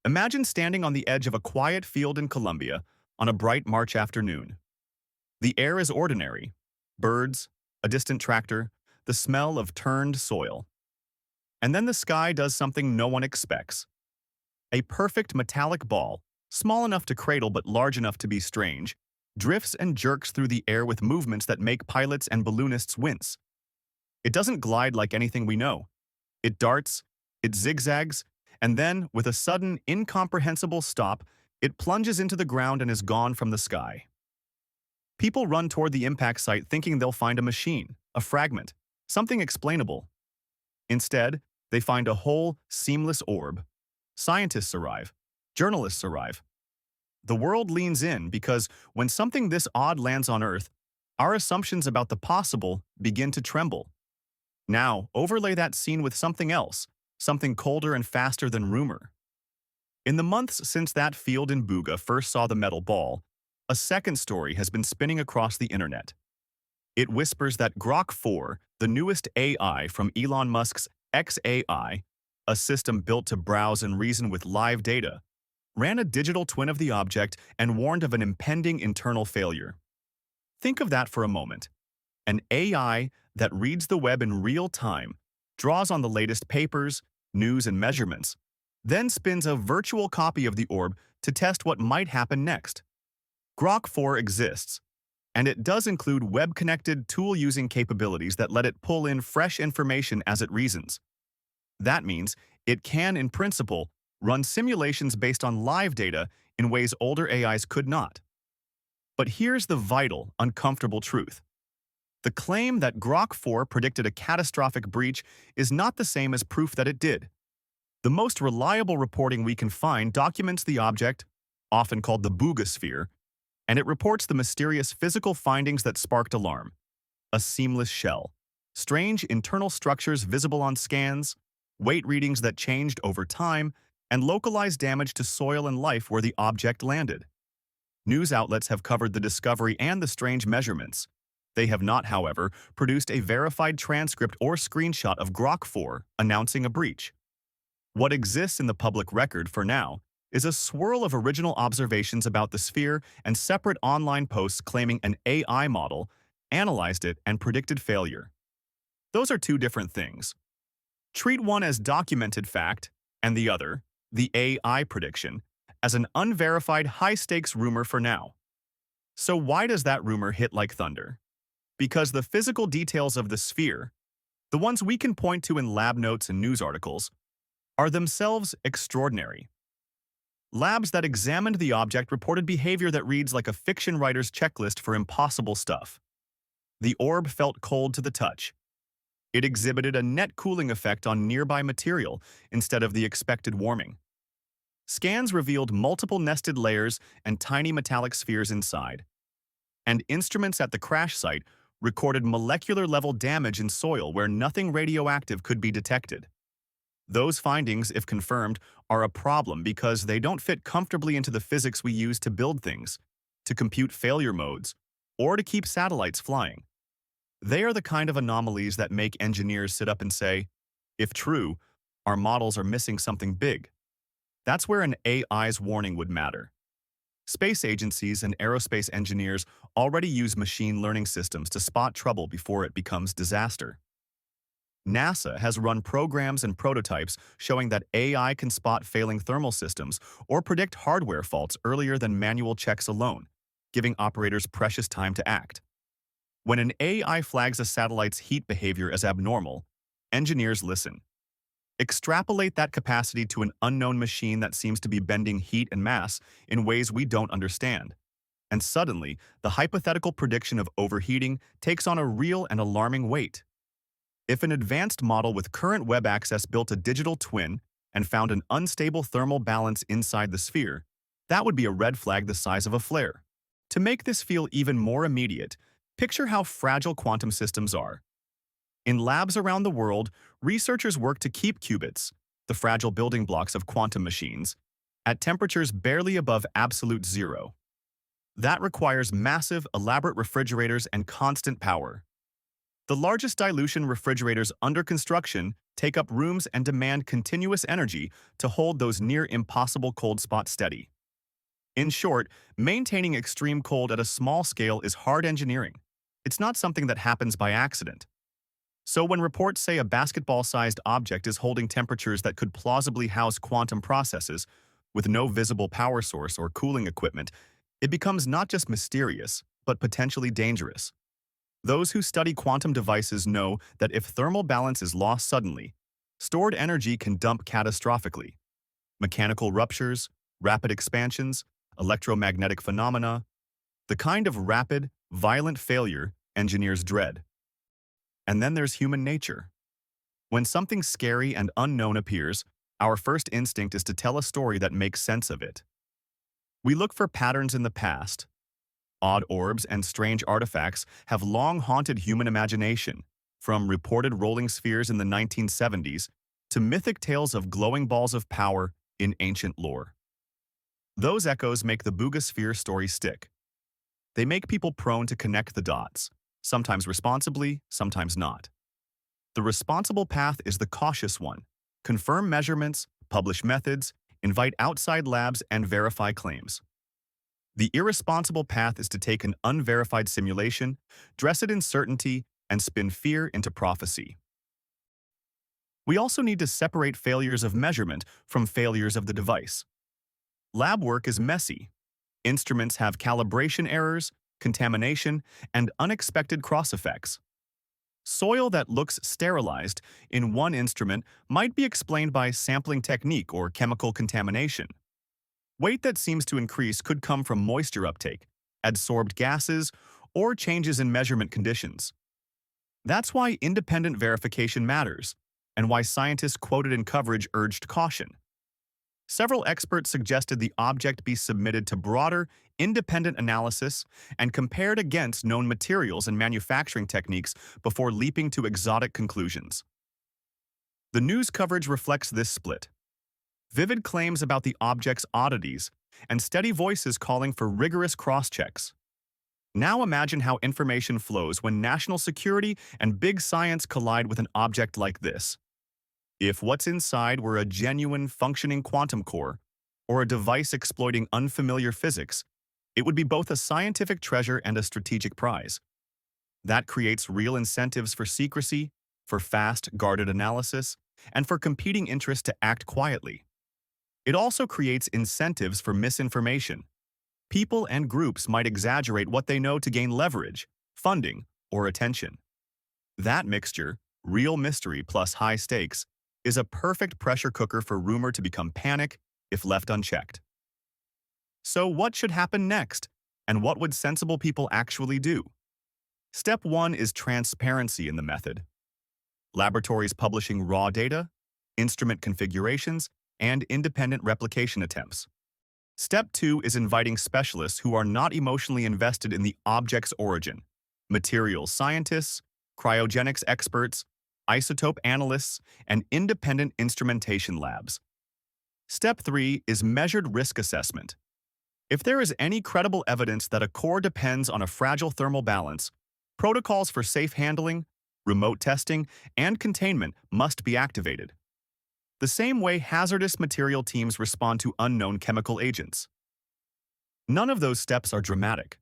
Imagine standing on the edge of a quiet field in Colombia on a bright March afternoon. The air is ordinary. Birds, a distant tractor, the smell of turned soil. And then the sky does something no one expects. A perfect metallic ball, small enough to cradle but large enough to be strange, drifts and jerks through the air with movements that make pilots and balloonists wince. It doesn't glide like anything we know. It darts, it zigzags, and then, with a sudden, incomprehensible stop, it plunges into the ground and is gone from the sky. People run toward the impact site thinking they'll find a machine, a fragment, something explainable. Instead, they find a whole, seamless orb. Scientists arrive. Journalists arrive. The world leans in because when something this odd lands on Earth, our assumptions about the possible begin to tremble. Now, overlay that scene with something else, something colder and faster than rumor. In the months since that field in Buga first saw the metal ball, a second story has been spinning across the internet. It whispers that Grok 4, the newest AI from Elon Musk's XAI, a system built to browse and reason with live data, ran a digital twin of the object and warned of an impending internal failure. Think of that for a moment. An AI that reads the web in real time, draws on the latest papers, news, and measurements, then spins a virtual copy of the orb to test what might happen next. Grok 4 exists, and it does include web-connected, tool-using capabilities that let it pull in fresh information as it reasons. That means it can, in principle, run simulations based on live data in ways older AIs could not. But here's the vital, uncomfortable truth. The claim that Grok 4 predicted a catastrophic breach is not the same as proof that it did. The most reliable reporting we can find documents the object, often called the Buga Sphere, and it reports the mysterious physical findings that sparked alarm. A seamless shell, strange internal structures visible on scans, weight readings that changed over time, and localized damage to soil and life where the object landed. News outlets have covered the discovery and the strange measurements. They have not, however, produced a verified transcript or screenshot of Grok 4 announcing a breach. What exists in the public record for now is a swirl of original observations about the sphere and separate online posts claiming an AI model analyzed it and predicted failure. Those are two different things. Treat one as documented fact, and the other, the AI prediction, as an unverified high-stakes rumor for now. So why does that rumor hit like thunder? Because the physical details of the sphere, the ones we can point to in lab notes and news articles, are themselves extraordinary. Labs that examined the object reported behavior that reads like a fiction writer's checklist for impossible stuff. The orb felt cold to the touch. It exhibited a net cooling effect on nearby material instead of the expected warming. Scans revealed multiple nested layers and tiny metallic spheres inside. And instruments at the crash site recorded molecular-level damage in soil where nothing radioactive could be detected. Those findings, if confirmed, are a problem because they don't fit comfortably into the physics we use to build things, to compute failure modes, or to keep satellites flying. They are the kind of anomalies that make engineers sit up and say, if true, our models are missing something big. That's where an AI's warning would matter. Space agencies and aerospace engineers already use machine learning systems to spot trouble before it becomes disaster. NASA has run programs and prototypes showing that AI can spot failing thermal systems or predict hardware faults earlier than manual checks alone, giving operators precious time to act. When an AI flags a satellite's heat behavior as abnormal, engineers listen. Extrapolate that capacity to an unknown machine that seems to be bending heat and mass in ways we don't understand. And suddenly, the hypothetical prediction of overheating takes on a real and alarming weight. If an advanced model with current web access built a digital twin and found an unstable thermal balance inside the sphere, that would be a red flag the size of a flare. To make this feel even more immediate, picture how fragile quantum systems are. In labs around the world, researchers work to keep qubits, the fragile building blocks of quantum machines, at temperatures barely above absolute zero. That requires massive, elaborate refrigerators and constant power. The largest dilution refrigerators under construction, take up rooms and demand continuous energy to hold those near-impossible cold spots steady. In short, maintaining extreme cold at a small scale is hard engineering. It's not something that happens by accident. So when reports say a basketball-sized object is holding temperatures that could plausibly house quantum processes with no visible power source or cooling equipment, it becomes not just mysterious, but potentially dangerous. Those who study quantum devices know that if thermal balance is lost suddenly, stored energy can dump catastrophically. Mechanical ruptures, rapid expansions, electromagnetic phenomena, the kind of rapid, violent failure engineers dread. And then there's human nature. When something scary and unknown appears, our first instinct is to tell a story that makes sense of it. We look for patterns in the past. Odd orbs and strange artifacts have long haunted human imagination, from reported rolling spheres in the 1970s to mythic tales of glowing balls of power in ancient lore. Those echoes make the Buga Sphere story stick. They make people prone to connect the dots, sometimes responsibly, sometimes not. The responsible path is the cautious one. Confirm measurements, publish methods, invite outside labs, and verify claims. The irresponsible path is to take an unverified simulation, dress it in certainty, and spin fear into prophecy. We also need to separate failures of measurement from failures of the device. Lab work is messy. Instruments have calibration errors, contamination, and unexpected cross-effects. Soil that looks sterilized in one instrument might be explained by sampling technique or chemical contamination. Weight that seems to increase could come from moisture uptake, adsorbed gases, or changes in measurement conditions. That's why independent verification matters, and why scientists quoted in coverage urged caution. Several experts suggested the object be submitted to broader, independent analysis and compared against known materials and manufacturing techniques before leaping to exotic conclusions. The news coverage reflects this split. Vivid claims about the object's oddities and steady voices calling for rigorous cross-checks. Now imagine how information flows when national security and big science collide with an object like this. If what's inside were a genuine, functioning quantum core, or a device exploiting unfamiliar physics, it would be both a scientific treasure and a strategic prize. That creates real incentives for secrecy, for fast, guarded analysis, and for competing interests to act quietly. It also creates incentives for misinformation. People and groups might exaggerate what they know to gain leverage, funding, or attention. That mixture, real mystery plus high stakes, is a perfect pressure cooker for rumor to become panic if left unchecked. So what should happen next, and what would sensible people actually do? Step 1 is transparency in the method. Laboratories publishing raw data, instrument configurations, and independent replication attempts. Step 2 is inviting specialists who are not emotionally invested in the object's origin, materials scientists, cryogenics experts, isotope analysts, and independent instrumentation labs. Step 3 is measured risk assessment. If there is any credible evidence that a core depends on a fragile thermal balance, protocols for safe handling, remote testing, and containment must be activated. The same way hazardous material teams respond to unknown chemical agents. None of those steps are dramatic.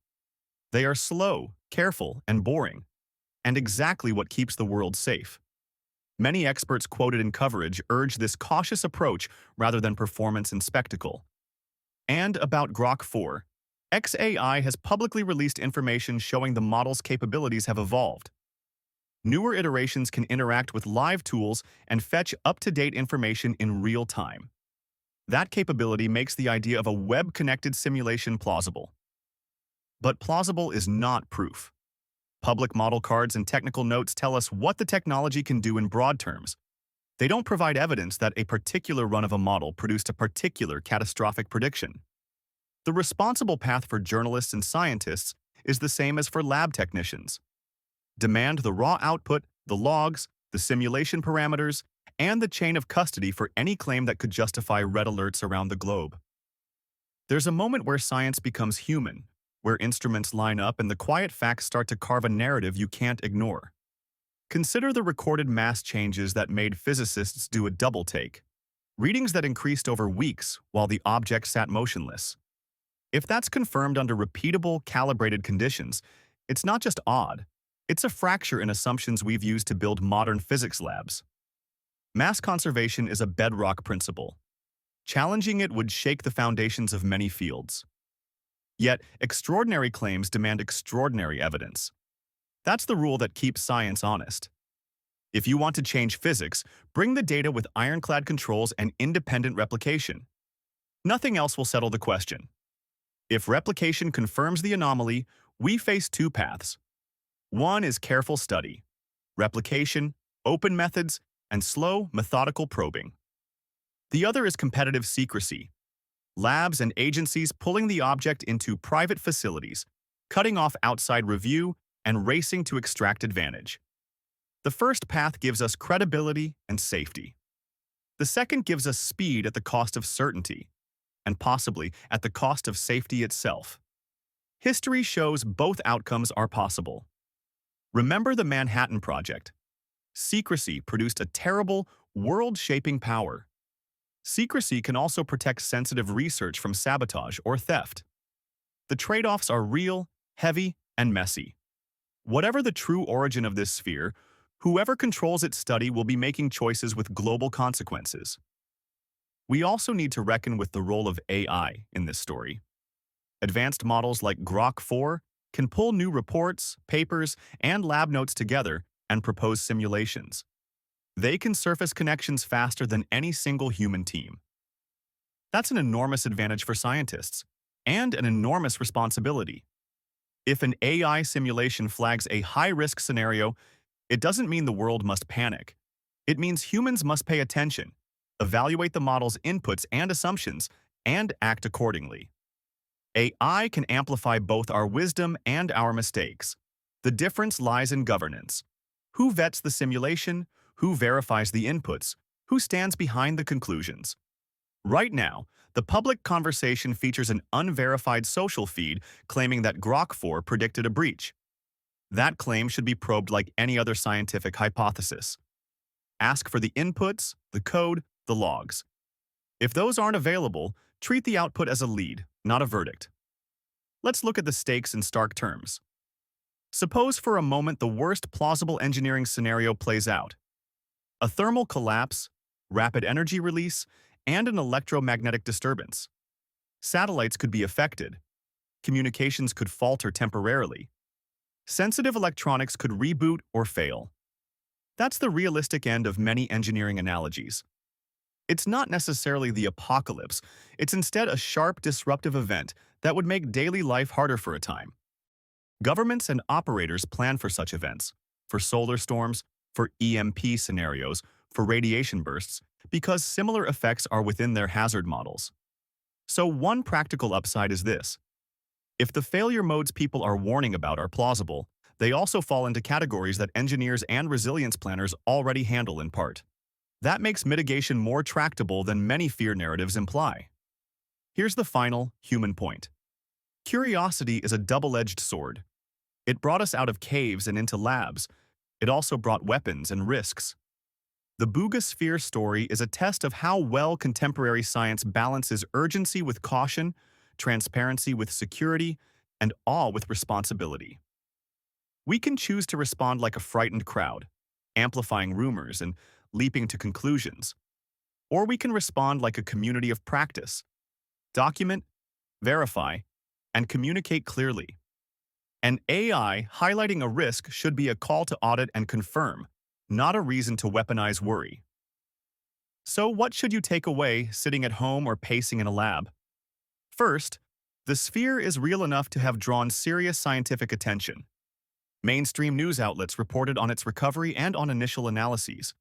They are slow, careful, and boring, and exactly what keeps the world safe. Many experts quoted in coverage urge this cautious approach rather than performance and spectacle. And about Grok 4, XAI has publicly released information showing the model's capabilities have evolved. Newer iterations can interact with live tools and fetch up-to-date information in real time. That capability makes the idea of a web-connected simulation plausible. But plausible is not proof. Public model cards and technical notes tell us what the technology can do in broad terms. They don't provide evidence that a particular run of a model produced a particular catastrophic prediction. The responsible path for journalists and scientists is the same as for lab technicians. Demand the raw output, the logs, the simulation parameters, and the chain of custody for any claim that could justify red alerts around the globe. There's a moment where science becomes human, where instruments line up and the quiet facts start to carve a narrative you can't ignore. Consider the recorded mass changes that made physicists do a double take, readings that increased over weeks while the object sat motionless. If that's confirmed under repeatable, calibrated conditions, it's not just odd, it's a fracture in assumptions we've used to build modern physics labs. Mass conservation is a bedrock principle. Challenging it would shake the foundations of many fields. Yet, extraordinary claims demand extraordinary evidence. That's the rule that keeps science honest. If you want to change physics, bring the data with ironclad controls and independent replication. Nothing else will settle the question. If replication confirms the anomaly, we face two paths. One is careful study, replication, open methods, and slow, methodical probing. The other is competitive secrecy, labs and agencies pulling the object into private facilities, cutting off outside review, and racing to extract advantage. The first path gives us credibility and safety. The second gives us speed at the cost of certainty, and possibly at the cost of safety itself. History shows both outcomes are possible. Remember the Manhattan Project. Secrecy produced a terrible, world-shaping power. Secrecy can also protect sensitive research from sabotage or theft. The trade-offs are real, heavy, and messy. Whatever the true origin of this sphere, whoever controls its study will be making choices with global consequences. We also need to reckon with the role of AI in this story. Advanced models like Grok 4 can pull new reports, papers, and lab notes together and propose simulations. They can surface connections faster than any single human team. That's an enormous advantage for scientists, and an enormous responsibility. If an AI simulation flags a high-risk scenario, it doesn't mean the world must panic. It means humans must pay attention, evaluate the model's inputs and assumptions, and act accordingly. AI can amplify both our wisdom and our mistakes. The difference lies in governance. Who vets the simulation? Who verifies the inputs? Who stands behind the conclusions? Right now, the public conversation features an unverified social feed claiming that Grok 4 predicted a breach. That claim should be probed like any other scientific hypothesis. Ask for the inputs, the code, the logs. If those aren't available, treat the output as a lead, not a verdict. Let's look at the stakes in stark terms. Suppose for a moment the worst plausible engineering scenario plays out. A thermal collapse, rapid energy release, and an electromagnetic disturbance. Satellites could be affected. Communications could falter temporarily. Sensitive electronics could reboot or fail. That's the realistic end of many engineering analogies. It's not necessarily the apocalypse, it's instead a sharp, disruptive event that would make daily life harder for a time. Governments and operators plan for such events, for solar storms, for EMP scenarios, for radiation bursts, because similar effects are within their hazard models. So one practical upside is this. If the failure modes people are warning about are plausible, they also fall into categories that engineers and resilience planners already handle in part. That makes mitigation more tractable than many fear narratives imply. Here's the final, human point. Curiosity is a double-edged sword. It brought us out of caves and into labs. It also brought weapons and risks. The Buga Sphere story is a test of how well contemporary science balances urgency with caution, transparency with security, and awe with responsibility. We can choose to respond like a frightened crowd, amplifying rumors and leaping to conclusions. Or we can respond like a community of practice, document, verify, and communicate clearly. An AI highlighting a risk should be a call to audit and confirm, not a reason to weaponize worry. So what should you take away sitting at home or pacing in a lab? First, the sphere is real enough to have drawn serious scientific attention. Mainstream news outlets reported on its recovery and on initial analyses.